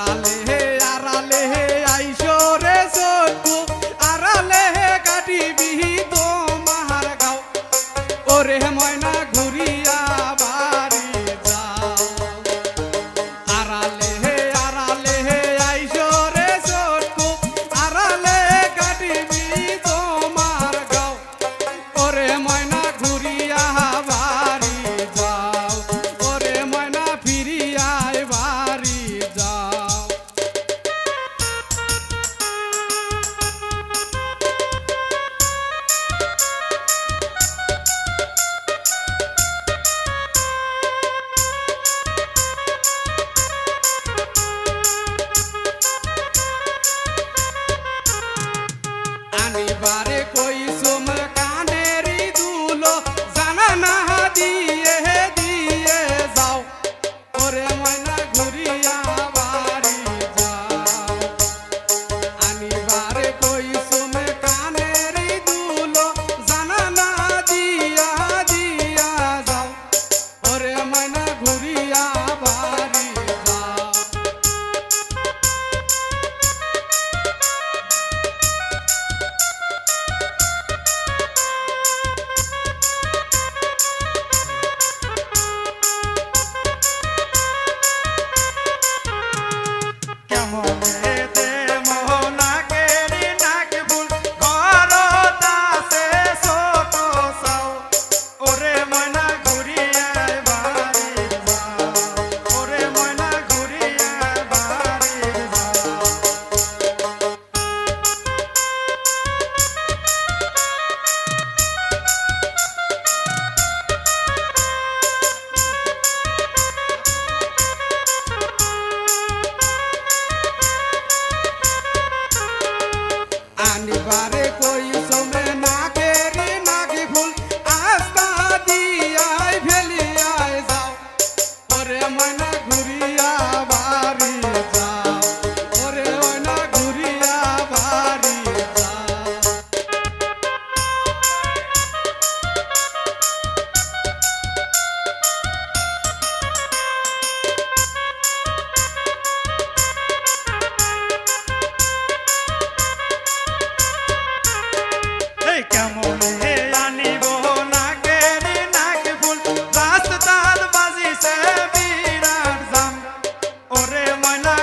আড়ালে আড়ালে আইসো রে চক্ষু আড়ালে কাটিবি তোমার গাও ওরে ময়না ঘুরিয়া বাড়ি যাও আড়ালে আড়ালে আইসো রে চক্ষু আড়ালে কাটিবি তোমার গাও ওরে ময়না ঘুরিয়া বাড়ি যাও ওরে ময়না ফিরিয়া বাড়ি যাও আনিবারে কইসুম কানেরি দুলো জানা না দিয়ে দিয়ে যাও ওরে ময়না ঘুরিয়া বাড়ি যাও আনিবারে কইসুম কানেরি দুলো জানা না দিয়া দিয়া যাও ওরে ময়না ঘুরিয়া বাড়ি যাও আনিবারে কইসুমে নাকেরি নাকি ফুল আস্তা দিয়াই ফেলিয়াই যাও ওরে ময়না ঘুরিয়া বাড়ি যাও ওরে ময়না ঘুরিয়া বাড়ি যাও কেমন হে আনিব নাকেরি নাকি ফুল রাস্তার বাজিছে বিরাট জাম ওরে ময়না